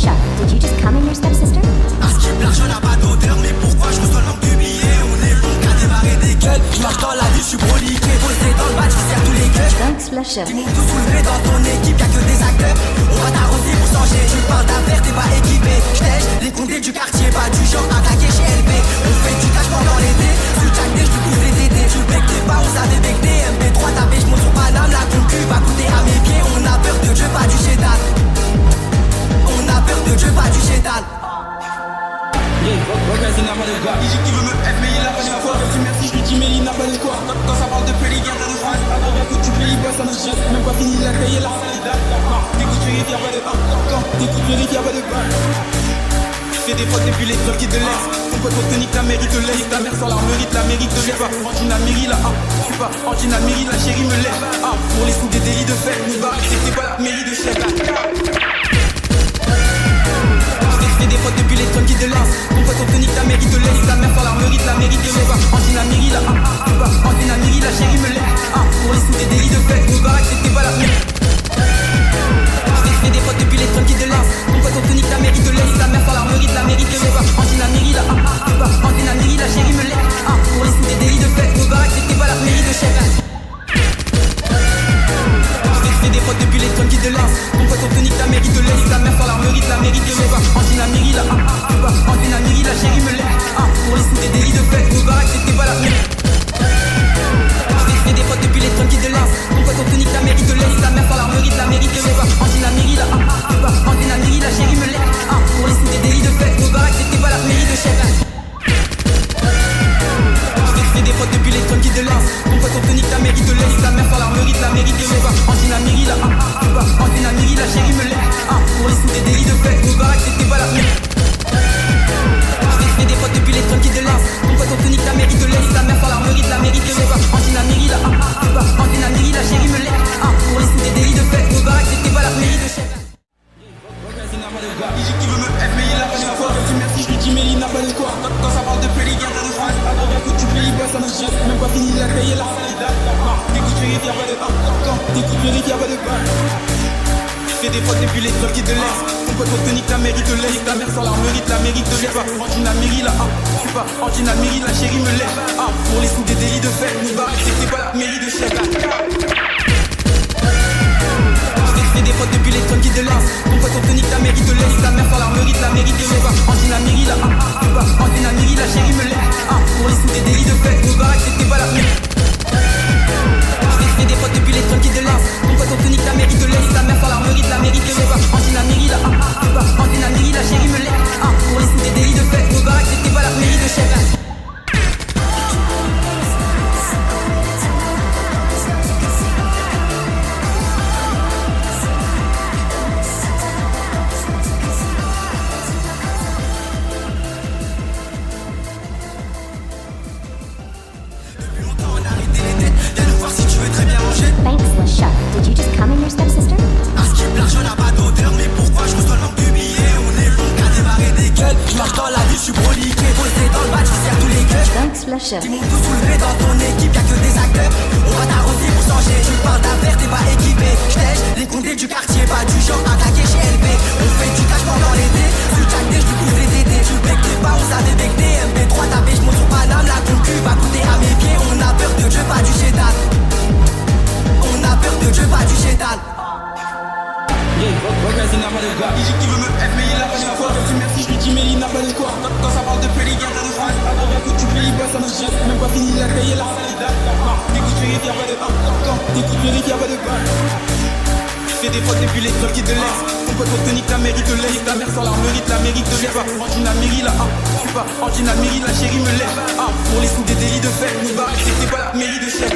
shot. Did you just come in your stepsister? À skip, l'argent n'a pas d'odeur, mais pourquoi je reçois le manque de billets? On est bon qu'à démarrer des gueules. Je marche dans la ville, je suis broliqué, posé dans le match, je sers tous les gueules. Thanks, Flusher. Ils m'ont tout soulevé dans ton équipe, y'a que des acteurs. On va t'arroser pour changer, tu parles d'affaires, t'es pas équipé. J'tège les condés du quartier, pas du genre attaqué chez LB. On fait du cash pendant l'été, sous Jack D, je te pousse les tétés. Tu bec t'es pas, on savait bec des MP3 tapé, je monte sur Paname, la concu va coûter à mes pieds. On a peur de Dieu, pas du chétan. On a peur de Dieu, pas du chétan. Regarde, il n'a pas de gars. Il dit qu'il veut me F, mais il a pas de quoi. Je dis merci, je lui dis, mais il n'a pas de quoi. Quand ça parle de Pelé, garde de France. Avant que tu payes, bah ça ne gêne. Même pas fini, il a payé la salida. T'écoutes, tu y'a pas de bain. T'écoutes, tu y'a pas de bain. Fais des fautes depuis les trucs qui te laissent. Ton pote tonique, la mairie te laisse. Ta mère sans l'armerie, la mairie te laisse. Angina mairie la je suis pas Angina mairie, la chérie me laisse. Pour les sous des délits de fête, nous barre, c'était pas la mairie de chef. Fais des fautes depuis les trucs qui te laissent. Ton pote tonique, ta mairie te laisse. Ta mère sans l'armerie, la mairie te laisse. Angina mairie la je suis pas Angina mairie, la chérie me laisse. Pour les sous des délits de fête, nous barre, c'était pas la mairie. Fais des fautes depuis les trucs qui te laissent. Ton pote tonique, ta mairie te laisse. Ta mère sans l'armerie, la mairie te laisse. Angina mairie la Angina mairie, la chérie me laisse. Pour les sous des délits de fête, nous barre, c'était pas la mairie de chef. Fais des fautes depuis les trucs qui te lancent. Ton pote tonique, ta mairie te laisse. Ta mère sans l'armerie, la mairie te laisse. Angina mairie la Angina mairie, la chérie me laisse. Pour les sous des délits de fête, nous barre, c'était pas la mairie. Fais des fautes depuis les trucs qui te lancent. Ton pote tonique, ta mairie te laisse. Ta mère sans l'armerie, la mairie te laisse. Angina mairie la Angina mairie, la chérie me laisse. Pour les sous des délits de fête, nous barre, c'était pas la mairie de chef. Fais des fautes depuis les trucs qui te lancent. Ton pote tonique, ta mairie te laisse. Ta mère sans l'armerie, la mairie te laisse. Angina mairie la Angina mairie, la chérie me laisse. Pour les sous des délits de fête, nous barre, c'était pas la mairie. Fais des fautes depuis les trucs qui te lancent. Ton pote tonique, ta mairie te laisse. Ta mère sans l'armerie, la mairie te laisse. Angina mairie la Angina mairie, la chérie me laisse. Pour les sous des délits de fête, nous barre, c'était pas la mairie de chef. Il dit qu'il veut me F, mais il a pas de quoi. Je dis merci, je lui dis, mais il n'a pas de quoi. Quand ça parle de Pelé, garde de France. Avant que tu payes, bah ça ne gêne. Même pas fini, il a payé la salida. T'écoutes, tu y'a pas de bain. T'écoutes, tu y'a pas de bain. Fais des fautes depuis les trucs qui te laissent. Ton pote tonique, ta mairie te laisse. Ta mère sans l'armerie, la mairie te laisse. Angina mairie la je suis pas Angina mairie, la chérie me laisse. Pour les sous des délits de fête, nous barre, c'était pas la mairie de chef. Fais des fautes depuis les trucs qui te lancent. Ton pote tonique, ta mairie te laisse. Ta mère sans l'armerie, la mairie te laisse. Angina mairie la Angina mairie, la chérie me laisse. Pour les sous des délits de fête, nous barre, c'était pas la mairie. Fais des fautes depuis les trucs qui te lancent. Ton pote tonique, ta mairie te laisse. Ta mère sans l'armerie, la mairie te laisse. Angina mairie la Angina mairie, la chérie me laisse. Pour les sous des délits de fête, nous barre, c'était pas la mairie de chef. Thanks, Flusher. Did you just come in your stepsister? À skip, l'argent n'a pas d'odeur, mais pourquoi je reçois le manque de billets? On est bon qu'à démarrer des gueules. Je marche dans la ville, je suis broliqué, posé dans le match, je sers tous les gueules. Thanks, Flusher. Ils m'ont tout soulevé dans ton équipe, y'a que des acteurs. On va t'arroser pour changer, tu parles d'affaires, t'es pas équipé. J'tège les condés du quartier, pas du genre attaqué chez LB. On fait du cash pendant l'été, sous Jack D, je te pousse les tétés. Tu bec t'es pas, on savait bec des MP3 tapé, je monte sur Paname, la concu va coûter à mes pieds. On a peur de Dieu, pas du chétan. On a peur de Dieu, pas du chétan. Regarde, il n'a pas de gars. Il dit qu'il veut me F, mais il a pas de quoi. Je dis merci, je lui dis, mais il n'a pas de quoi. Quand ça parle de Pelé, garde de France. Avant que tu payes, bah ça ne gêne. Même pas fini, il a payé la salida. T'écoutes, tu y'a pas de bain. T'écoutes, tu y'a pas de bain. Fais des fautes depuis les trucs qui te laissent. Ton pote tonique, ta mairie te laisse. Ta mère sans l'armerie, la mairie te laisse. Angina mairie la je suis pas Angina mairie, la chérie me laisse. Pour les sous des délits de fête, nous barre, c'était pas la mairie de chef.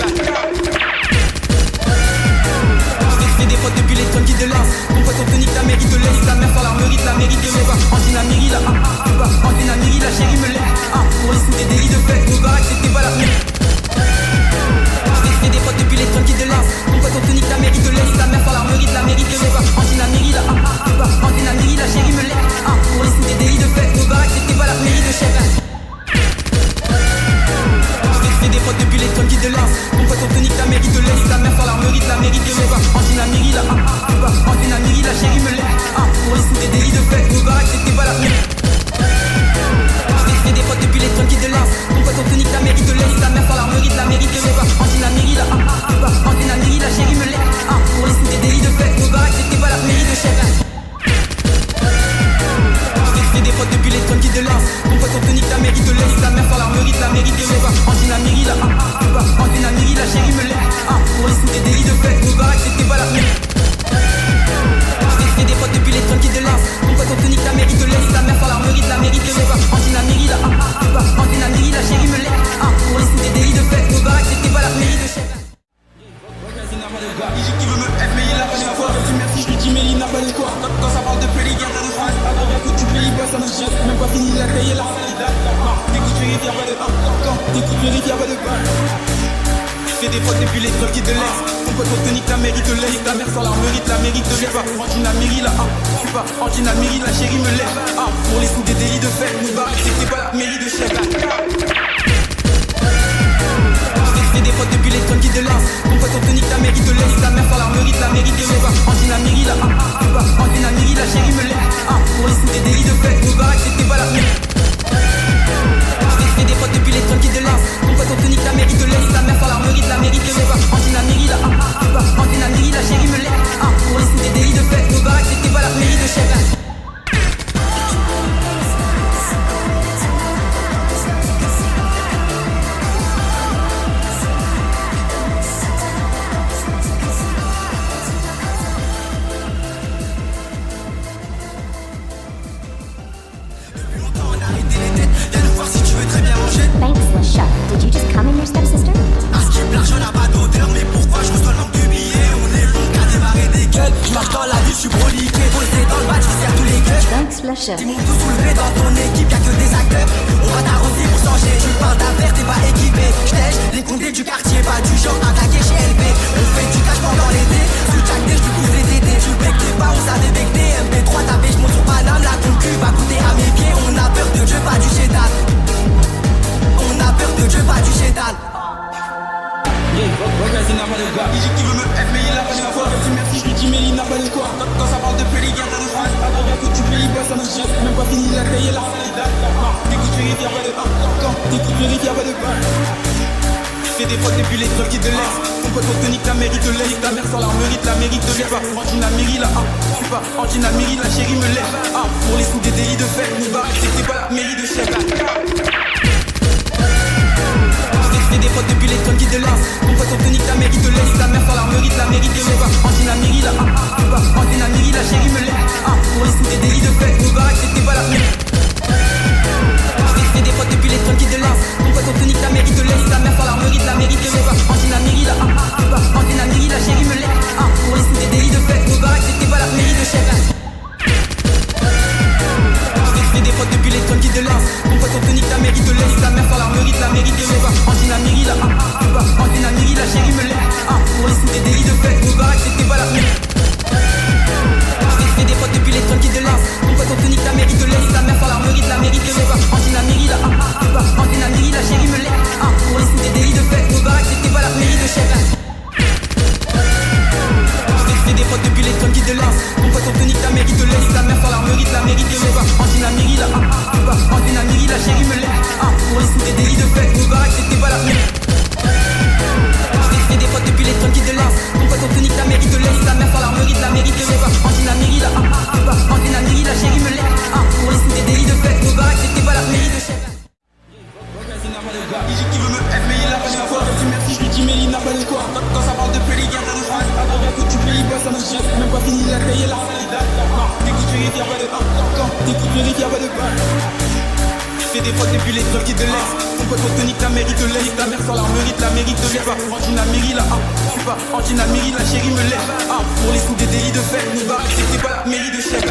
Fais des fautes depuis les trucs qui te lancent. Ton pote tonique, ta mairie te laisse. Ta mère sans l'armerie, la mairie te laisse. Angina mairie la Angina mairie, la chérie me laisse. Pour les sous des délits de fête, nous barre, c'était pas la mairie. Fais des fautes depuis les trucs qui te lancent. Ton pote tonique, ta mairie te laisse. Ta mère sans l'armerie, la mairie te laisse. Angina mairie la Angina mairie, la chérie me laisse. Pour les sous des délits de fête, nous barre, c'était pas la mairie de chef. Fais des fautes depuis les trucs qui te lancent. Ton pote tonique, ta mairie te laisse. Ta mère sans l'armerie, la mairie te laisse. Angina mairie la Angina mairie, la chérie me laisse. Pour les sous des délits de fête, nous n'a pas les quoi. Quand ça parle de Pelé, garde de France. Avant que tu payes pas, ça me jette. Même pas fini la taille et la salade. T'écoutes les rivières, pas de pain. Quand t'écoutes les rivières, pas de pain. Fais des fautes depuis les trucs qui te laissent. Ton pote tonique, la mairie te laisse. Ta mère sans la mérite, la mérite te laisse pas. Angina mairie la je suis pas Angina mairie, la chérie me lève. Pour les sous des délits de fête, nous barre, c'est pas la mairie de chef. Fais des fautes depuis les trucs qui te laissent. Ton pote tonique, ta mairie te laisse. Ta mère sans la mérite te laisse pas. Angina mairie la je suis pas Angina mairie, la chérie me lève. Pour les sous des délits de fête, nous barre, c'était pas la mairie. Fais des fautes depuis les trucs qui te lancent. Ton pote tonique, ta mérite te laisse. Ta mère sans la mérite te lève pas. Angina mairie la Angina mairie, la chérie me lève. Pour les sous des délits de fête, nos baraques c'était pas la mairie de chef. Thanks, Le Chef. Did you just come in your stepsister? À ce qui me l'argent n'a pas d'odeur, mais pourquoi je reçois le manque du billet? On est bon qu'à démarrer des gueules. Je marche dans la vie, je suis proliqué. Posé dans le match, qui sert tous les gueules. Thanks, Le Chef. Ils m'ont tout soulevé dans ton équipe, y'a que des acteurs. On va t'arroser pour changer. Tu parles d'affaires, t'es pas équipé. J'tèche les condés du quartier, pas du genre attaqué chez LB. On fait du cash pendant l'été. Sous Jack D, je pousse les tétés. Tu bec t'es pas, on savait bec des MP3 tapé, je monte sur Paname. La concu va coûter à mes pieds. On a peur de Dieu, pas du chétal. On a peur de Dieu, pas du chétal. Vas-y, n'a pas de gars. Il dit qu'il veut me F, mais il a pas de quoi. Vas-y, merci, je lui dis, mais il n'a pas de quoi. Quand ça parle de Pelé, garde de France. Avant que tu payes pas, ça me jette. Même pas fini la taille et la salade. T'écoutes les rivières, pas de pain. Quand t'écoutes les rivières, pas de pain. Fais des fautes depuis les trucs qui te laissent. Ton pote tonique, ta mairie te laisse. Ta mère sans la mérite te lève pas. Angina mairie la je suis pas Angina mairie, la chérie me lève. Pour les sous des délits de fête, nous barre, c'était pas la mairie de chef. Fais des fautes depuis les trucs qui te lancent. Ton pote tonique, ta mairie te laisse. Ta mère sans la mérite te lève pas. Angina mairie la je suis pas Angina mairie, la chérie me lève. Pour les sous des délits de fête, nous barre, c'était pas la mairie. Fais des fautes depuis les trucs qui te lancent. Ton pote tonique, ta mairie te laisse. Ta mère sans la mérite te lève pas. Angina mairie la je suis pas Angina mairie, la chérie me lève. Pour les sous des délits de fête, nos baraques c'était pas la mairie de chef. Fais des fautes depuis les trucs qui te lancent. Ton pote tonique, ta mairie te laisse. Ta mère sans la mérite te lève pas. Angina mairie la je suis pas Angina mairie, la chérie me lève. Pour les sous des délits de fête, nos baraques c'était pas la mairie. Fais des fautes depuis les trucs qui te lancent. Ton pote tonique, ta mairie te laisse. Ta mère sans la mérite te lève pas. Angina mairie la je suis pas Angina mairie, la chérie me lève. Pour les sous des délits de fête, nos baraques c'était pas la mairie de chef. Fais des fautes depuis les trucs qui te lancent. Ton pote tonique, ta mairie te laisse. Ta mère sans la mérite te lève pas. Angina mairie la je suis pas Angina mairie, la chérie me lève. Pour les sous des délits de fête, nos baraques c'était pas la mairie. Fais des fautes depuis les trucs qui te lancent. Ton pote tonique, ta mairie te laisse. Ta mère sans la mérite te lève pas. Angina mairie la je suis pas Angina mairie, la chérie me lève. Pour les sous des délits de fête, nos baraques c'était pas la mairie de chef. Il dit qu'il veut me F, mais il a pas de quoi. Vas-y, merci, je lui dis, mais il n'a pas de quoi. Quand ça parle de Pelé, garde de France. Avant que tu payes pas, ça me jette. Même pas fini la taille et la salade. T'écoutes les rivières, pas de pain. Quand t'écoutes les rivières, pas de pain. Fais des fautes depuis les trucs qui te laissent. Ton pote tonique, ta mairie te laisse. Ta mère sans la mérite te lève pas. Angina mairie la je suis pas Angina mairie, la chérie me lève. Pour les sous des délits de fête, nous barre, c'était pas la mairie de chef.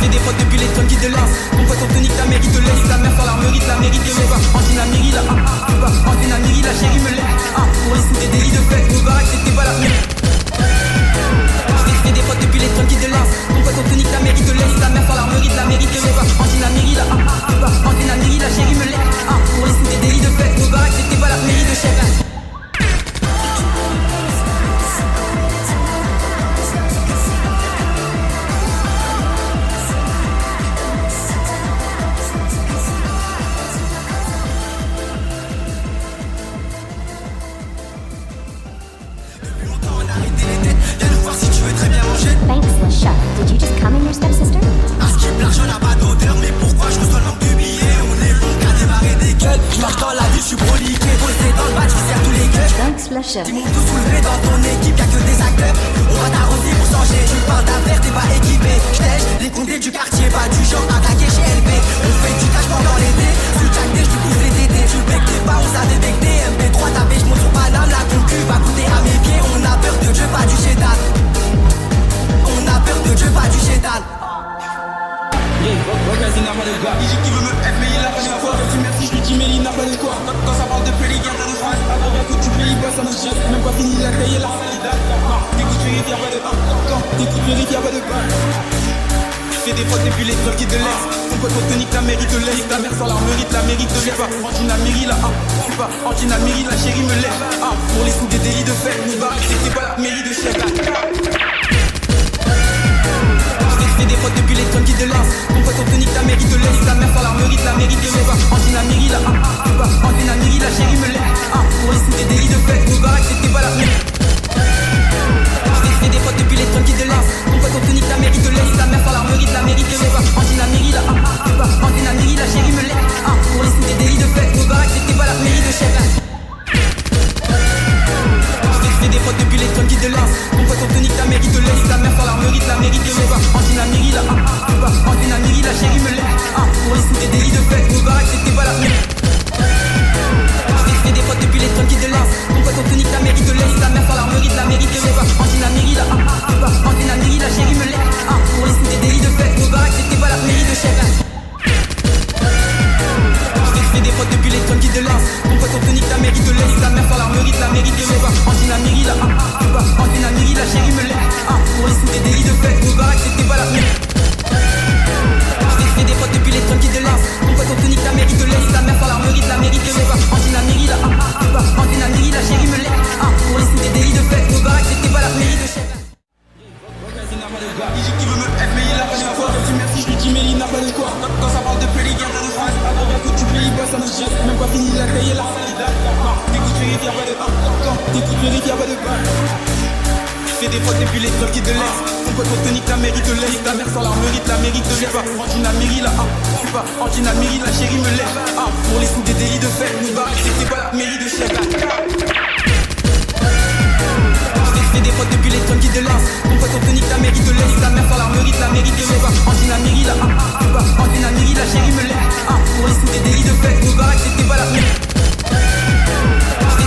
Fais des fautes depuis les trucs qui te lancent. Ton pote tonique, ta mairie te laisse. Ta mère sans la mérite te lève pas. Angina mairie la je suis pas Angina mairie, la chérie me lève. Pour les sous des délits de fête, nos baraques c'était pas la mairie. Fais des fautes depuis les trucs qui te lancent. Ton pote tonique, ta mairie te laisse. Ta mère sans la mérite te lève pas. Angina mairie la je suis pas Angina mairie, la chérie me lève. Pour les sous des délits de fête, nos baraques c'était pas la mairie de chef. Thanks, Le Chef. Did you just come in your stepsister? À ce qui me l'argent n'a pas d'odeur, mais pourquoi je reçois le manque du billet? On est bon qu'à démarrer des gueules. Je marche dans la vie, je suis proliqué. Posé dans le match, qui sert tous les gueules. Thanks, Le Chef. Ils m'ont tout soulevé dans ton équipe, y'a que des acteurs. On va t'arroser pour changer. Tu parles d'affaires, t'es pas équipé. J'tèche les condés du quartier, pas du genre attaqué chez LB. On fait du cash pendant l'été. Sous Jack D, je pousse les tétés. Tu bec t'es pas, on savait bec des MP3 tapé, je monte sur Paname. La concu va coûter à mes pieds. On a peur de Dieu, pas du chétal. fini la taille et la salida. T'écoutes, vérifie, y'a pas de quand t'écoutes, vérifie, y'a pas de fais des fautes depuis les trucs qui te laissent. Ton pote tonique, ta mairie te laisse. Ta mère sans la mérite, la mérite te lève. Antina mairie là, tu pas Antina mairie, la chérie me lève. Pour les sous des délits de fête, nous barre, c'est pas la mairie de chef. Fais des fautes depuis les trucs qui te laissent. Ton pote tonique, ta mairie te laisse. Ta mère sans la mérite te lève. Antina mairie là, tu pas Antina mairie, la chérie me lève. Pour les sous des délits de fête, nous barre, c'était pas la mairie. Fais des fautes depuis les trucs qui te laissent. Ton pote tonique, ta mairie te laisse. Ta mère sans la mérite te lève. Antina mairie là, tu pas Antina mairie, la chérie me lève. Pour les sous des délits de fête, nos baraques, c'était pas la mairie de chef. Fais des fautes depuis les trucs qui te laissent. Ton pote tonique, ta mairie te laisse. Ta mère sans la mérite te lève. Antina mairie là, tu pas Antina mairie, la chérie me lève. Pour les sous des délits de fête, nos baraques, c'était pas la mairie. Fais des fautes depuis les trucs qui te laissent. Ton pote tonique, ta mairie te laisse. Ta mère sans la mérite te lève. Antina mairie là, tu pas Antina mairie, la chérie me lève. Pour les sous des délits de fête, nos baraques, c'était pas la mairie de chef. Fais des fautes depuis les trucs qui te laissent. Ton pote tonique, ta mairie te laisse. Ta mère sans la mérite te lève. Antina mairie là, tu pas Antina mairie, la chérie me lève. Pour les sous des délits de fête, nos baraques, c'était pas la mairie. Fais des fautes depuis les trucs qui te laissent. Ton pote tonique, ta mairie te laisse. Ta mère sans la mérite te lève. Antina mairie là, tu pas Antina mairie, la chérie me lève. Pour les sous des délits de fête, nos baraques, c'était pas la mairie de chef. Il dit qu'il veut me être mais il a pas de quoi. Je dis merci, je lui dis mais il n'a pas de quoi. Quand ça parle de Pelé, garde de France. Avant d'un coup tu payes, bah ça me jette. Même pas fini la taille et la salida. T'écoutes, vérifie, y'a pas de quand t'écoutes, vérifie, y'a pas de fais des fautes depuis les trucs qui te laissent. Ton pote tonique, ta mairie te laisse. Ta mère sans la mérite te lève. Antina mairie là, tu pas Antina mairie, la chérie me lève. Pour les sous des délits de fête, nous barre, c'était pas la mairie de chef. Fais des fautes depuis les trucs qui te laissent. Ton pote tonique, ta mairie te laisse. Ta mère sans la mérite te lève. Antina mairie là, tu pas Antina mairie, la chérie me lève. Pour les sous des délits de fête, nos baraques, c'était pas la mairie.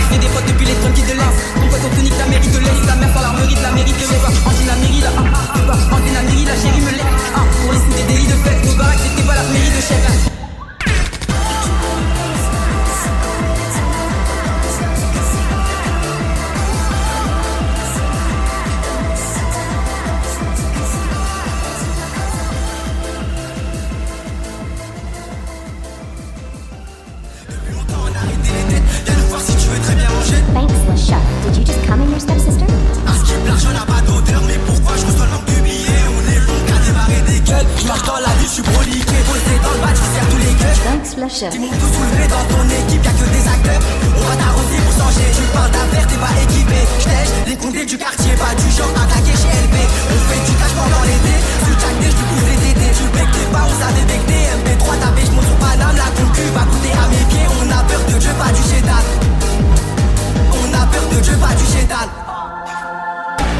Fais des fautes depuis les trucs qui te laissent. Ton pote tonique, ta mairie te laisse. Ta mère sans la mérite te lève. Antina mairie là, tu pas Antina mairie, la chérie me lève. Pour les sous des délits de fête, nos baraques, c'était pas la mairie de chef. Thanks, Le Chef. Did you just come in your stepsister? À ce qui est l'argent n'a pas d'odeur. Mais pourquoi je reçois le manque de billets? On est long qu'à démarrer des gueules. Je marche dans la vie, je suis broliqué. Posé dans le badge, je sers tous les gueules. Thanks, Le Chef. Ils m'ont tout soulevé dans ton équipe, y'a que des acteurs. On va t'arroser pour changer. Tu parles d'affaires, t'es pas équipé. J'tège les condés du quartier, pas du genre attaqué chez LB. On fait du cash pendant l'été. Sous Jack D, j'te pousse les tétés. Tu bec tes pas, on savait becter. MP3 tapé, j'monte sur Paname. La concu va coûter à mes pieds. On a peur de Dieu, pas du chétal. On a peur de Dieu, pas du chétal.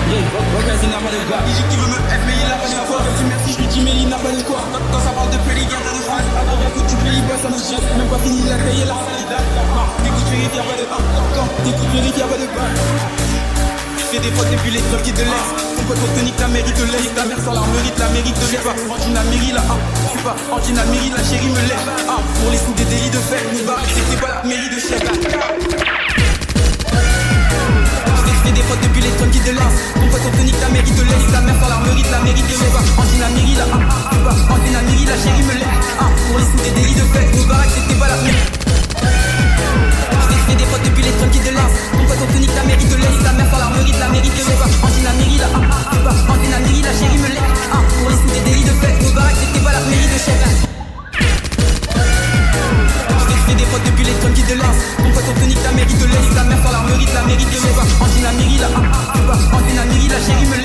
Il n'a pas de gars. Il dit qu'il veut me être mais il a pas de quoi. Je dis merci, je lui dis mais il n'a pas de quoi. Quand ça parle de Pelé, garde de France. Avant d'un coup tu payes, bah ça me jette. Même pas fini la taille et la salida. T'écoutes, vérifie, y'a pas de quand t'écoutes, vérifie, y'a pas de fais des fautes depuis les trucs qui te laissent. Ton pote tonique, ta mairie te laisse. Ta mère sans la mérite te lève. Antina mairie là, tu pas Antina mairie, la chérie me lève. Pour les sous des délits de fête, nous barre, c'était pas la mairie de chef. Fais des fautes depuis les trucs qui te laissent. Ton pote tonique, ta mairie te laisse. Ta mère sans la mérite te lève. Antina mairie là, tu pas Antina mairie, la chérie me lève. Pour les sous des délits de fête, nos baraques, c'était pas la mairie. Fais des fautes depuis les trucs qui te laissent. Ton pote tonique, ta mairie te laisse. Ta mère sans la mérite te lève. Antina mairie là, tu pas Antina mairie, la chérie me lève. Pour les sous des délits de fête, nos baraques, c'était pas la mairie de chef. Fais des fautes depuis les trucs qui te laissent. Ton pote tonique, ta mairie te laisse. Ta mère sans la mérite te lève. Antina mairie là, tu pas Antina mairie, la chérie me lève.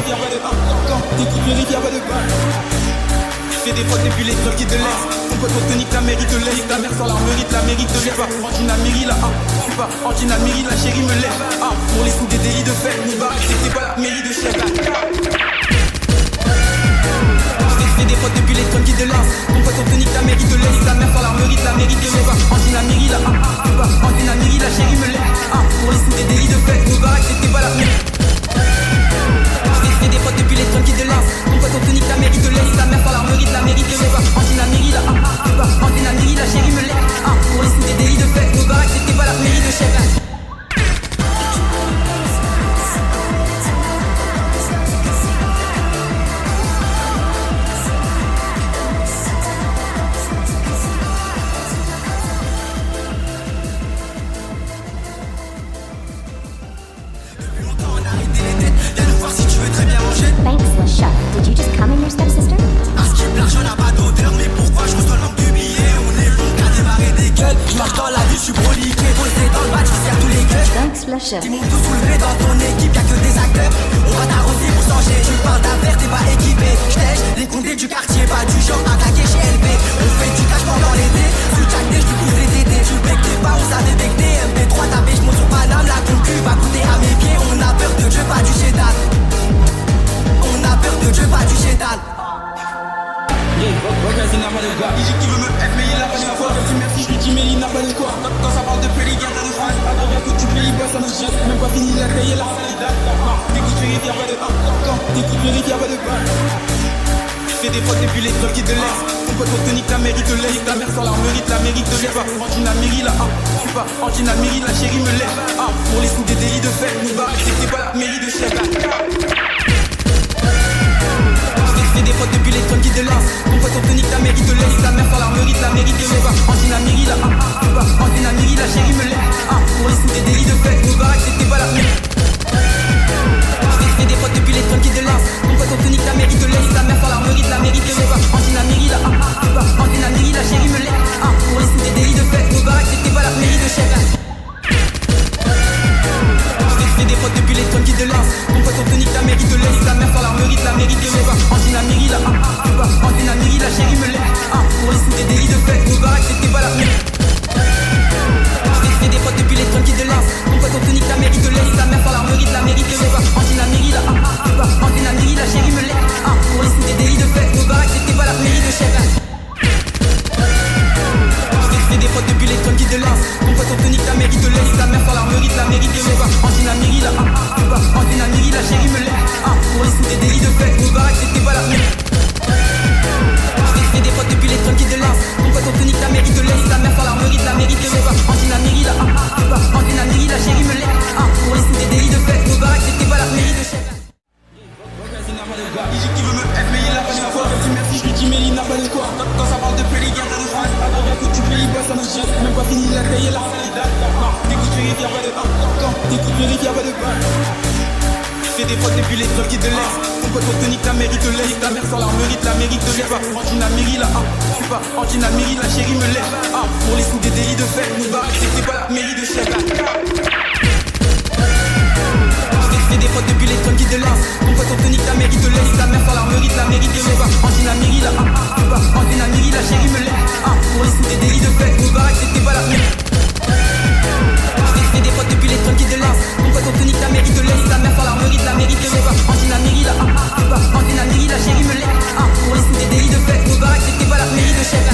vérifie, y'a pas de quand t'écoutes, vérifie, y'a pas de balle. Fais des fautes depuis les trucs qui te laissent. Ton pote te nique, ta mère il te laisse. Ta mère sans l'armerie, la mairie te lève. Antina Mairie là, je suis pas Antina Mairie, la chérie me lève. Pour les sous des délits de fête, nous barrer, c'était pas la mairie de chef. Fais des fautes depuis les trucs qui te laissent. Ton pote te nique, ta mère il te laisse. Ta mère sans l'armerie, la mairie te lève. Antina Mairie là, je suis pas Antina Mairie, la chérie me lève. Pour les sous des délits de fête, nous barrer, c'était pas la mairie. Fais des fautes depuis les trucs qui te lancent. Ton pote te nique, ta mère il te laisse. Ta mère sans l'armerie, la mairie te lève. Antina Mairie là, Antina Mairie, la chérie me lève. Pour les sous des délits de fête, nos baraques c'était pas la mairie de chef. Thanks, Le Chef. Did you just come in your stepsister? À ce qui est l'argent n'a pas d'odeur, mais pourquoi je reçois le manque du billet? On est bon qu'à démarrer des gueules. Je marche dans la vie, je suis broliqué, posé dans le batch, je sers tous les gueules. Thanks, Le Chef. Ils m'ont tout soulevé dans ton équipe, y'a que des acteurs. On va t'arroser pour changer, tu parles d'affaires, t'es pas équipé. J'tèche les condés du quartier, pas du genre à claquer chez LB. On fait du cash pendant l'été, sous Jack D, j'te pousse les tétés. Tu bectais pas, on savait becter. MP3 tapé, j'monte sur Paname, la concu va coûter à mes pieds. On a peur de Dieu, pas du chétal. On a peur de Dieu, pas du chétal. Regarde, il n'a pas de gars. Il dit qu'il veut me être, mais il a pas de quoi. Je dis merci, je lui dis, mais il n'a pas de quoi. Quand ça parle de Pelé, garde de France. Avant que tu payes, ça me jette. Même pas fini la taille et la salade. T'écoutes, vérifie, y'a pas de quand t'écoutes, vérifie, y'a pas de balle. Fais des fautes depuis les trucs qui te laissent. Ton pote te nique, ta mère il te laisse. Ta mère sans l'armerie, la mairie te lève. Antina Mairie là, je suis pas Antina Mairie, la chérie me lève. Pour les sous des délits de fête, nous barrer, c'était pas la mairie de chef. Fais des fautes depuis les trucs qui te lancent. Ton pote te nique, ta mère il te laisse. Ta mère sans l'armerie, la mairie te lève. Antina Mairie là, je suis pas Antina Mairie, la chérie me lève. Pour les sous des délits de fête, nous barrer, c'était pas la mairie. Fais des fautes depuis les trucs qui te lancent. Ton pote te nique, ta mère il te laisse. Ta mère sans l'armerie, la mairie te lève. Antina Mairie là, je suis pas Antina Mairie, la chérie me lève. Pour les sous des délits de fête, nous barrer, c'était pas la mairie de chef. Fais des fautes depuis les trucs qui te lancent. Ton pote te nique, ta mère il te laisse. Ta mère sans l'armerie, la mairie te lève. Antina Mairie là, je suis pas Antina Mairie, la chérie me lève. Pour les sous des délits de fête, nous barrer, c'était pas la mairie. Fais des fautes depuis les trucs qui te lancent. Ton pote te nique, ta mère il te laisse. Ta mère sans l'armerie, la mairie te lève. Antina Mairie là, je suis pas Antina Mairie, la chérie me lève. Pour les sous des délits de fête, nous barrer, c'était pas la mairie de chef. Fais des fautes depuis les trucs qui te lancent. Ton pote te nique, ta mère il te laisse. Ta mère sans l'armerie, la mairie te lève. Antina Mairie là, je suis pas Antina Mairie, la chérie me lève. Pour les sous des délits de fête, nous barrer, c'était pas la mairie. Fais des fautes depuis les trucs qui te lancent. Ton pote te nique, ta mère il te laisse. Ta mère sans l'armerie, la mairie te lève. Antina Mairie là, je suis pas Antina Mairie, la chérie me lève. Pour les sous des délits de fête, nous barrer, c'était pas la mairie de chef. Il dit qu'il veut me être, mais il a pas de quoi. Je dis merci, je lui dis, mais il n'a pas de quoi. Quand ça parle de Pelé, garde de France. Avant que tu payes, ça me jette. Même pas fini la taille et la salade. T'écoutes, vérifie, y'a pas de quand t'écoutes, vérifie, y'a pas de balle. Fais des fautes depuis les trucs qui te laissent. Ton pote te nique, ta mère il te laisse. Ta mère sans l'armerie, la mairie te lève. Antina Mairie là, je suis pas Antina Mairie, la chérie me lève. Pour les sous des délits de fête, nous barrer, c'était pas la mairie de chef. Fais des fautes depuis les trucs qui te lancent. Ton pote te nique, ta mère il te laisse. Ta mère sans l'armerie, la mairie te lève. Antina Mairie là, je suis pas Antina Mairie, la chérie me lève. Pour les sous des délits de fête, nous barrer, c'était pas la mairie. Fais des fautes depuis les trucs qui te lancent. Ton pote te nique, ta mère il te laisse. Ta mère sans l'armerie, la mairie te lève. Antina Mairie là, je suis pas Antina Mairie, la chérie me lève. Pour les sous des délits de fête, nous barrer, c'était pas la mairie de chef.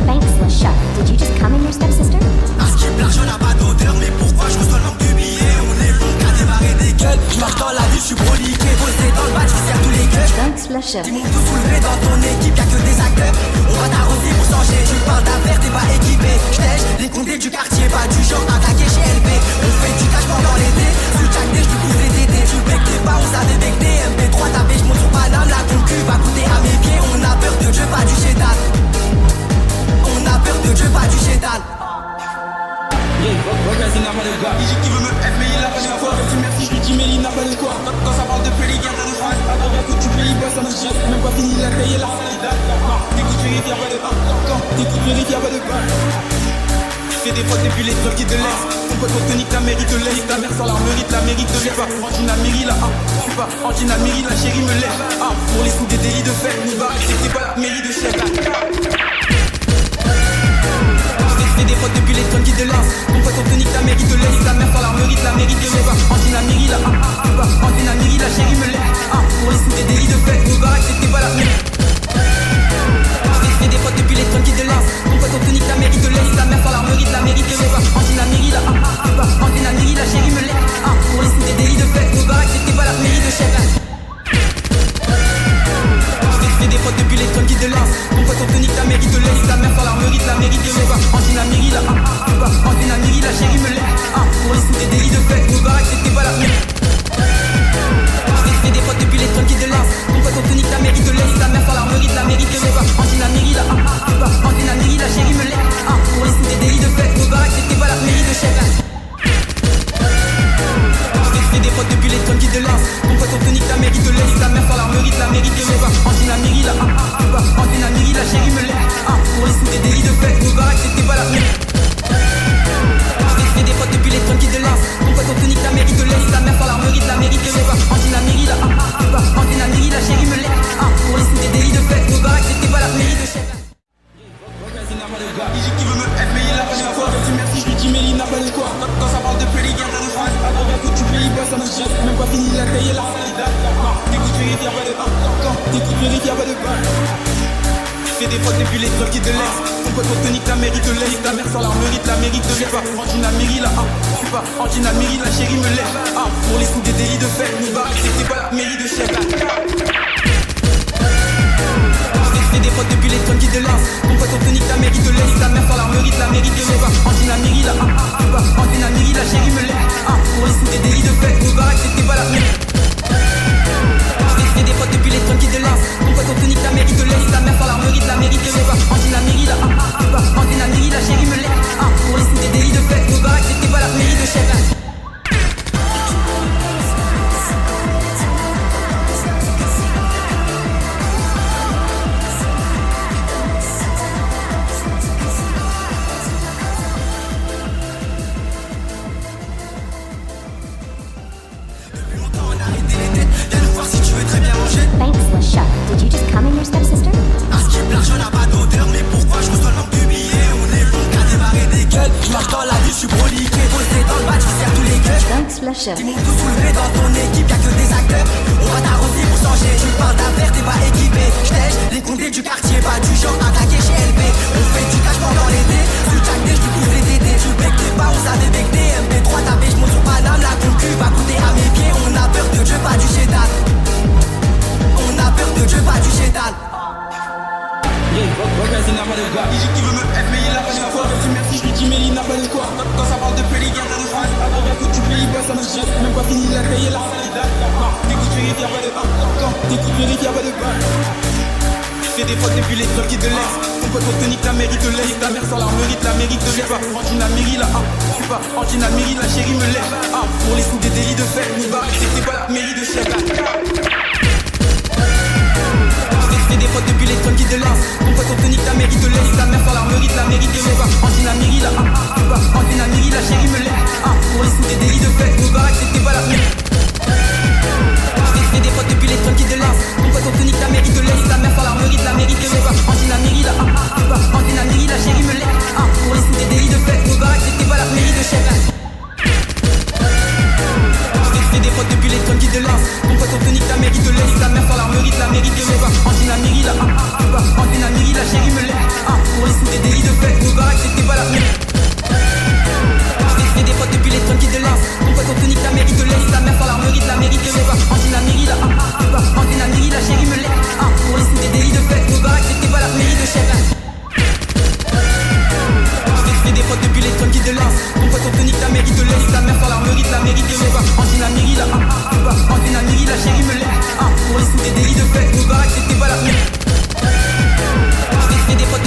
Thanks, Le Chef. Did you just come in your stepsister? À ce qui est l'argent n'a pas d'odeur, mais pourquoi je reçois le manque du billet? On est bon qu'à démarrer des gueules. Je marche dans la vie, je suis broliqué, posé dans le batch, je sers tous les gueules. Thanks, Le Chef. Ils m'ont tout soulevé dans ton équipe, y'a que des acteurs. On va t'arroser pour changer, tu parles d'affaires, t'es pas équipé. J'tèche les condés du quartier, pas du genre à claquer chez LB. On fait du cash pendant l'été, sous Jack D, j'te pousse les tétés. Tu bectais pas, on savait becter. MP3 tapé, j'monte sur Paname, la concu va coûter à mes pieds. On a peur de Dieu, pas du chétal. On a peur de Dieu, pas du chétal. Regarde, il n'a pas de gars. Il dit y'a pas de quand t'écoutes le rythme, y'a pas de balle. Fais des fautes depuis les trucs qui te laissent. Ton pote te nique, ta mère il te laisse. Ta mère sans la mérite te lève pas. Angina Mairie là, je suis pas Angina Mairie, la chérie me lève. Pour les sous des délits de fête, nous barre, c'était pas la mairie de chef. Fais des fautes depuis les trucs qui te lancent. Ton pote te nique, ta mère il te laisse. Ta mère sans la mérite te lève pas. Angina Mairie là, je suis pas Angina Mairie, la chérie me lève. Pour les sous des délits de fête, nous barre, c'était pas la mairie. Fais des fautes depuis les trucs qui te lancent. Ton pote te nique, ta mère il te laisse. Ta mère sans la mérite te lève pas. Angina Mairie là, je suis pas Angina Mairie, la chérie me lève. Pour les sous des délits de fête, nous barre, c'était pas la mairie de chef. Fais des fautes depuis les trucs qui te lancent. Ton pote te nique, ta mère il te laisse. Ta mère sans la mérite te lève pas. Angina Mairie là, je suis pas Angina Mairie, la chérie me lève. Pour les sous des délits de fête, nous barre, c'était pas la mairie. Fais des fautes depuis les trucs qui te lancent. Ton pote te nique, ta mère il te laisse. Ta mère sans la mérite te lève pas. Angina Mairie là, je suis pas Angina Mairie, la chérie me lève. Pour les sous des délits de fête, nous barre, c'était pas la mairie de chef. Fais des fautes depuis les trucs qui te lancent. Ton pote te nique, ta mère il te laisse. Ta mère sans la mérite te lève pas. Angina Mairie là, je suis pas Angina Mairie, la chérie me lève. Pour les sous des délits de fête, nous barre, c'était pas la mairie. Fais des fautes depuis les trucs qui te lancent. Ton pote te nique, ta mère il te laisse. Ta mère sans la mérite te lève pas. Angina Mairie là, je suis pas Angina Mairie, la chérie me lève. Pour les sous des délits de fête, nous barre, c'était pas la mairie de chef. Il dit qu'il veut me être, mais il a pas de quoi. Tu merci, je lui dis, mais il n'a pas de quoi. Quand ça parle de près, les gars, t'as de phrases. Avant que tu payes, bah ça me gêne. Même pas fini la taille et la salade. T'écoutes le rythme, y'a pas de quand t'écoutes le rythme, y'a pas de balle. Fais des fautes depuis les trucs qui te laissent. Ton pote te nique, ta mère il te laisse. Ta mère sans la mérite te lève pas. Angina Mairie là, je suis pas Angina Mairie, la chérie me lève. Pour les sous des délits de fête, nous barre, c'était pas la mairie de chef. Fais des fautes depuis les trucs qui te lancent. Ton pote te nique, ta mère il te laisse. Ta mère sans la mérite te lève pas. Angina Mairie là, je suis pas Angina Mairie, la chérie me lève. Pour les sous des délits de fête, nous barre, c'était pas la mairie. Fais des fautes depuis les trucs qui te lancent. Ton pote te nique, ta mère il te laisse. Ta mère sans la mérite te lève pas. Angina Mairie là, je suis pas Angina Mairie, la chérie me lève. Pour les sous des délits de fête, nous barre, c'était pas la mairie de chef. Thanks, LeChuck. Did you just come in your stepsister? L'argent n'a pas d'odeur, mais pourquoi je reçois le manque du billet? On est bon qu'à démarrer des gueules. Je marche dans la vie, je suis broliqué. Posé dans le badge, je sers tous les gueules. Thanks, LeChuck. Tout le monde tout soulevé dans ton équipe, y'a que des acteurs. On va t'arroser pour changer. Tu parles d'affaires, t'es pas équipé. J't'ai les condés du quartier, pas du genre attaqué chez LB. On fait du cash pendant l'été. Sous Jack D, je pousse les DD. Tu bectais pas, on savait becter. MP3 tapé, je monte sur Paname. La concu va coûter à mes pieds. On a peur de Dieu, pas du chétal. On a peur de Dieu, pas du chétal. Regarde, il n'a pas de gars. Il dit qu'il veut me être, mais il a pas de quoi. Tu merci, je lui dis, mais il n'a pas de quoi. Quand ça parle de près, les gars, t'as de phrases. Avant que tu payes, bah ça me gêne. Même pas fini la taille et la salade. T'écoutes le rythme, y'a pas de quand t'écoutes le rythme, y'a pas de balle. Fais des fautes depuis les trucs qui te laissent. Ton pote te nique, ta mère te laisse. Ta mère sans la mérite te lève pas. Angina Mairie là, je suis pas Angina Mairie, la chérie me lève. Pour les sous des délits de fête, nous barre, c'était pas la mairie de chef. Fais des fautes depuis les trucs qui te lancent. Ton pote te nique, ta mère te laisse. Ta mère sans la mérite te lève pas. Angina Mairie là, je suis pas Angina Mairie, la chérie me lève. Pour les sous des délits de fête, nous barre, c'était pas la mairie. Fais des fautes depuis les trucs qui te lancent. Ton pote te nique, ta mère te laisse. Ta mère sans la mérite te lève pas. Angina Mairie là, je suis pas Angina Mairie, la chérie me lève. Pour les sous des délits de fête, nous barre, c'était pas la mairie de chef. Fais des fautes depuis les trucs qui te lancent. Ton pote te nique, ta mère te laisse. Ta mère sans la mérite te lève pas. Angina Mairie là, je suis pas Angina Mairie, la chérie me lève. Pour les sous des délits de fête, nous barre, c'était pas la mairie. Fais des fautes depuis les trucs qui te lancent. Ton pote te nique, ta mère te laisse. Ta mère sans la mérite te lève pas. Angina Mairie là, je suis pas Angina Mairie, la chérie me lève. Pour les sous des délits de fête, nous barre, c'était pas la mairie de chef. Fais des fautes depuis les trucs qui te lancent. Ton pote te nique, ta mère te laisse. Ta mère sans la mérite te lève pas. Angina Mairie là, je suis pas Angina Mairie, la chérie me lève. Pour les sous des délits de fête, nous barre, c'était pas la mairie. Fais des fautes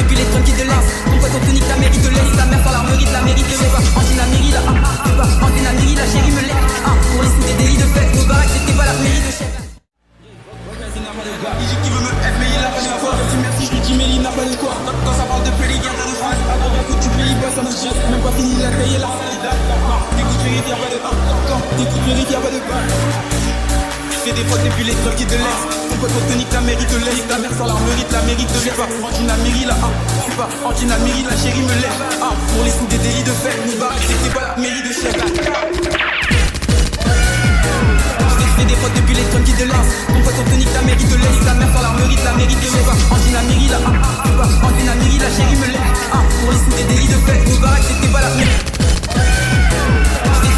me aide mais il a pas les quoi. Je dis merci, je lui dis mais il n'a pas les quoi. Quand ça parle de Pelé, garde de France. Alors d'un coup tu payes, bah ça me jette. Même pas fini la taille et la salade. Dès que tu vérifie, y'a pas de pain. Dès que tu vérifie, y'a pas de pain. Fais des fautes depuis les trucs qui te laissent. Ton pote tonique, la mérite de l'aise. Ta mère sans la mérite, la mérite de l'aise. Antina Miri là, je suis pas Antina Miri, la chérie me lève. Pour les sous des délits de fête, nous barre, c'était pas la mairie de chef. Fais des fautes depuis les trucs qui te lancent. Ton pote tonique, la mérite de l'aise. Ta mère sans la mérite, la mérite de l'aise. Antina Miri là, je suis pas Antina Miri, la chérie me lève. Pour les sous des délits de fête, nous barre, c'était pas la mairie.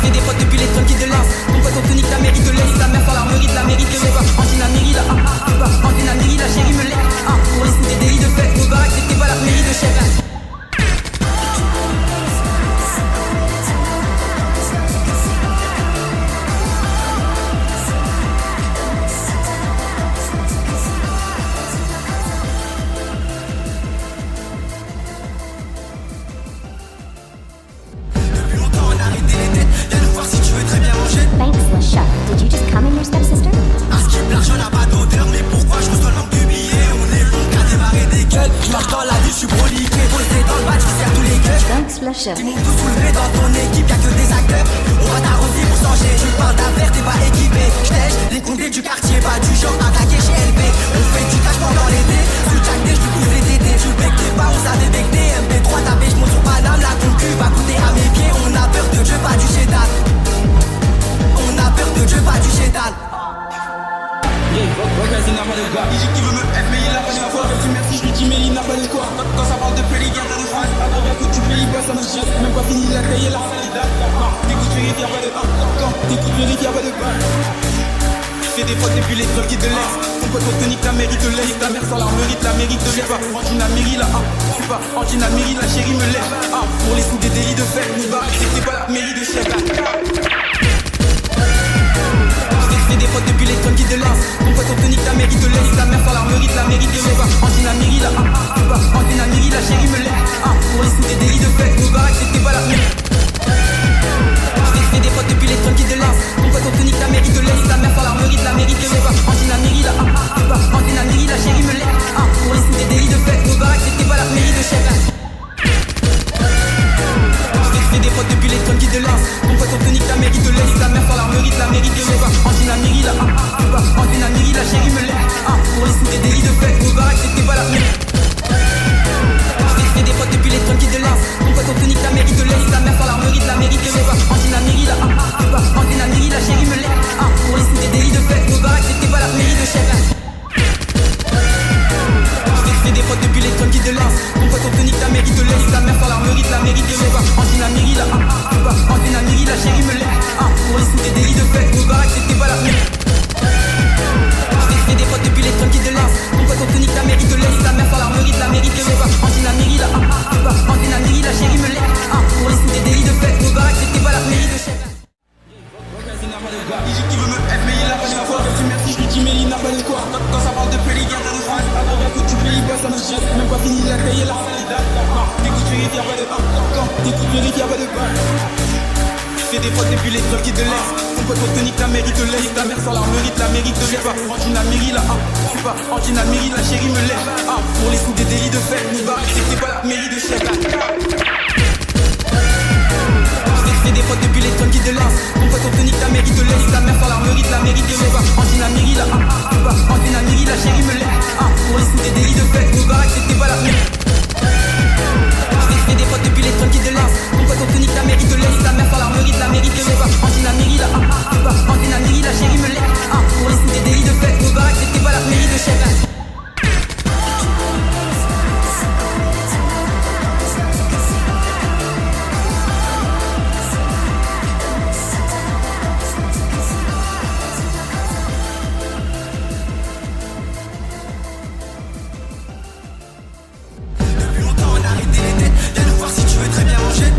Fais des fautes depuis les trucs qui te lancent. Ton pote tonique, la mérite de l'aise. Ta mère sans la mérite, la mérite de l'aise. Antina Miri là, je suis pas Antina Miri, la chérie me lève. Pour les sous des délits de fête, nous barre, c'était pas la mairie de chef. Thanks, LeChuck. Did you just come in your stepsister? À ce qui est l'argent n'a pas d'odeur, mais pourquoi je reçois le manque de billets? On est long qu'à démarrer des gueules. Je marche dans la vie, je suis broliqué. Posé dans le badge, je sers tous les gueules. Thanks, LeChuck. Ils m'ont tous soulevé dans ton équipe, y'a que des acteurs. On va t'arroser pour changer. Tu parles d'affaires, t'es pas équipé. J'tèche les condés du quartier, pas du genre attaqué chez LB. On fait du cash pendant l'été. Sous Jack D, j'te pousse les tétés. Tu bec t'es pas, on savait becter. MP3 tapé, j'monte sur Paname. La concu va coûter à mes pieds. On a peur de Dieu, pas du chétal. On a peur de Dieu, pas du chétal. Vas-y, n'a pas de gars. Il dit qu'il veut me aide, mais il a pas les quoi. Je dis merci, je lui dis mais il n'a pas les quoi. Quand ça parle de Pelé, garde de France. Alors d'un coup tu payes, bah ça me jette. Même pas fini la taille et la salade. Dès que tu vérifie, y'a pas de pain. Dès que tu vérifie, y'a pas de pain. Fais des fautes depuis les trucs qui te laissent. Ton pote tonique, la mérite de l'aise. Ta mère sans la mérite de l'aise. Antina Miri là, je suis pas Antina Miri, la chérie me lève. Pour les sous des délits de fête, nous barre, c'était pas la mairie de chef. Fais des fautes depuis les trucs qui te lancent. Ton pote tonique, la mérite de l'aise. Ta mère sans la mérite de l'aise. Antina Miri là, je suis pas Antina Miri, la chérie me lève. Pour les sous des délits de fête, nous barre, c'était pas la mairie. Fais des fautes depuis les trucs qui te lancent. Ton pote tonique, la mérite de l'aise. Ta mère sans la mérite de l'aise. Antina Miri là, je suis pas Antina Miri, la chérie me lève. Pour les sous des délits de fête, nous barre, c'était pas la mairie de chef. Fais des fautes depuis les trucs qui te lancent. Ton pote tonique, la mérite de l'aise. Ta mère sans la mérite de l'aise. Antina Miri là, je suis pas Antina Miri, la chérie me lève. Pour les sous des délits de fête, nous barre, c'était pas la mairie. Fais des fautes depuis les trucs qui te lancent. Ton pote tonique, la mérite de l'aise. Ta mère sans la mérite de l'aise. Antina Miri là, je suis pas Antina Miri, la chérie me lève. Pour les sous des délits de fête, nous barre, c'était pas la mairie de chef. Fais des fautes depuis les trucs qui te lancent. Ton pote tonique, la mérite de l'aise. Ta mère sans la mérite de l'aise. Antina Miri là, je suis pas Antina Miri, la chérie me lève. Pour les sous des délits de fête, nous barre, c'était pas la mairie. Fais des fautes depuis les trucs qui te lancent. Ton pote tonique, la mérite de l'aise. Ta mère sans la mérite de l'aise. Antina Miri là, je suis pas Antina Miri, la chérie me lève. Pour les sous des délits de fête, nous barre, c'était pas la mairie de chef. Il dit qu'il veut me aide, mais il a pas les quoi. Je dis merci, je lui dis mais il n'a pas les quoi. Quand ça parle de Pelé, garde de France. Alors d'un coup tu payes, bah ça me jette. Même pas fini la taille et la salade. Dès que tu vérifie, y'a pas de pain. Dès que tu vérifie, y'a pas de pain. Fais des fautes depuis les trucs qui te laissent. Ton pote tonique, la mérite de l'aise. Ta mère sans la mérite de l'aise. Antina Miri là, je suis pas Antina Miri, la chérie me lève. Pour les sous des délits de fête, nous barre, c'était pas la mairie de chef. Fais des fautes depuis les trucs qui te lancent. Ton pote tonique, la mérite de l'aise. Ta mère sans la mérite de l'aise. Antina Miri là, je suis pas Antina Miri, la chérie me lève. Pour les sous des délits de fête, nous barre, c'était pas la mairie. Fais des fautes depuis les trucs qui te lancent. Ton pote tonique, la mérite de l'aise. Ta mère sans la mérite de l'aise. Antina Miri là, je suis pas Antina Miri, la chérie me lève. Pour les sous des délits de fête, nous barre, c'était pas la mairie de chef.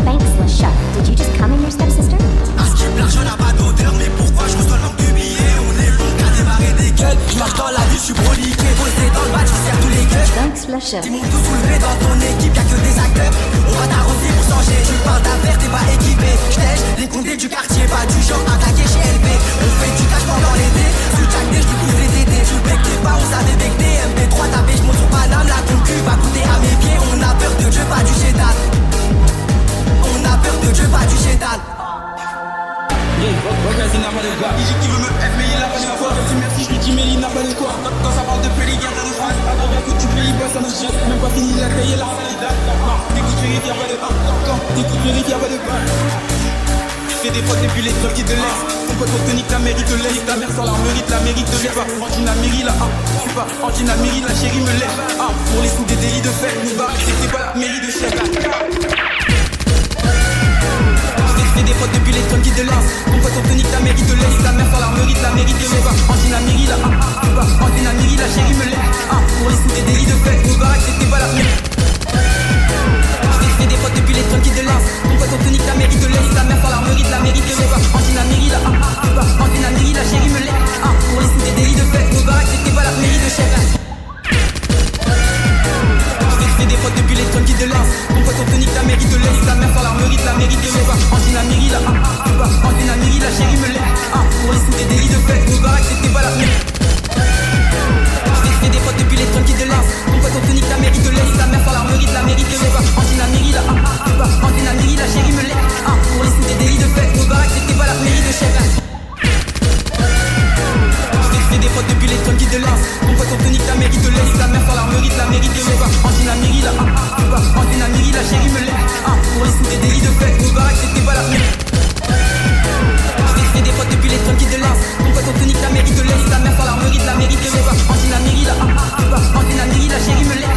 Thanks, LeChuck. Did you just come in your stepsister? À ce qui est l'argent n'a pas d'odeur, mais pourquoi je reçois le manque de billets? On est long qu'à démarrer des gueules. Je marche dans la vie, je suis broliqué. Posé dans le badge, je sers tous les gueules. Thanks, LeChuck. Ils m'ont tous soulevé dans ton équipe, y'a que des acteurs. On va t'arroser pour changer. Tu parles d'affaires, t'es pas équipé. J'tèche les condés du quartier, pas du genre attaqué chez LB. On fait du cash pendant l'été. Sous Jack D, j'te pousse les tétés. tu bectais pas, on savait becter. MP3 tapé, j'monte sur Paname. Là ton cul va coûter à mes pieds. On a peur de Dieu, pas du chétan. On a peur de Dieu, pas du chétan. Regarde, il n'a pas de gars. Il dit qu'il veut me F, mais il a pas de quoi. Je dis merci, je lui dis, mais il n'a pas de quoi. Quand ça parle de Pelé, garde de France. Avant que tu payes, bah ça me jette. Même pas fini, il a taillé la salade. T'écoutes, vérifie, y'a pas de quand t'écoutes, vérifie, y'a pas de bain. Fais des fautes depuis les trucs qui te laissent. Ton pote te nique, ta mairie te laisse. Ta mère sans la mairie te lève. Antina mairie là, je suis pas Antina mairie, la chérie me lève. Pour les sous des délits de fête, nous barre, c'était pas la mairie de chef. Fais des fautes depuis les trucs qui te laissent. Ton pote te nique, ta mairie te laisse. Ta mère sans la mairie te lève. Antina mairie là, je suis pas Antina mairie, la chérie me lève. Pour les sous des délits de fête, nous barre, c'était pas la mairie. Fais des fautes depuis les trucs qui te lancent. Ton pote te nique, ta mairie te laisse. Ta mère sans la mairie te lève. Antina mairie là, Antina mairie, la chérie me lève. Pour les sous des délits de fête, nos baraques c'était pas la mairie de chef. Fais des fautes depuis les trucs qui te lancent. Ton pote te nique, ta mairie te laisse. Ta mère sans la mairie te lève. Antina mairie là, Antina mairie, la chérie me lève. Pour les sous des délits de fête, nos baraques c'était pas la mairie. Fais des fautes depuis les trucs qui te lancent. Ton pote te nique, ta mairie te laisse. Ta mère sans la mairie te lève. Antina mairie là, Antina mairie, la chérie me lève. Pour les sous des délits de fête, nos baraques c'était pas la mairie de chef. Fais des fautes depuis les trucs qui te lancent. Ton pote te nique, ta mairie te laisse. Ta mère sans la mairie te lève. Antina mairie là, Antina mairie, la chérie me lève. Pour les sous des délits de fête, nos baraques c'était pas la mairie. Fais des fautes depuis les trucs qui te lancent. Ton pote te nique, ta mairie te laisse. Ta mère sans la mairie te lève. Antina mairie là, Antina mairie, la chérie me lève.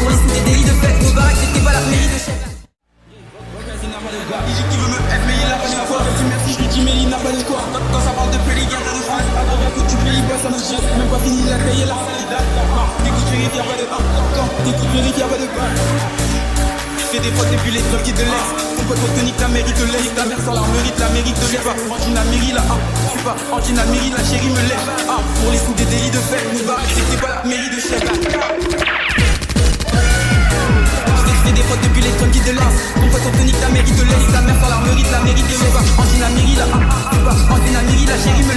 Pour les sous des délits de fête, nos baraques c'était pas la mairie de chef. Il dit qu'il veut me F, mais il a pas de quoi. Je dis merci, je lui dis, mais il n'a pas de quoi. Quand ça parle de Pelé, garde de France. Avant que tu payes, bah ça me jette. Même pas fini, il a taillé la salade. T'écoutes, vérifie, y'a pas de quand t'écoutes, vérifie, y'a pas de bain. Fais des fautes depuis les trucs qui te laissent. Ton pote te nique, ta mairie te laisse. Ta mère sans la mairie te lève. Antina mairie là, je suis pas Antina mairie, la chérie me lève. Pour les sous des délits de fête, nous barre, c'était pas la mairie de chef. Fais des fautes depuis les trucs qui te lancent. Ton pote te nique, ta mairie te laisse. Ta mère sans la mairie te lève. Antina mairie là, Antina mairie, la chérie me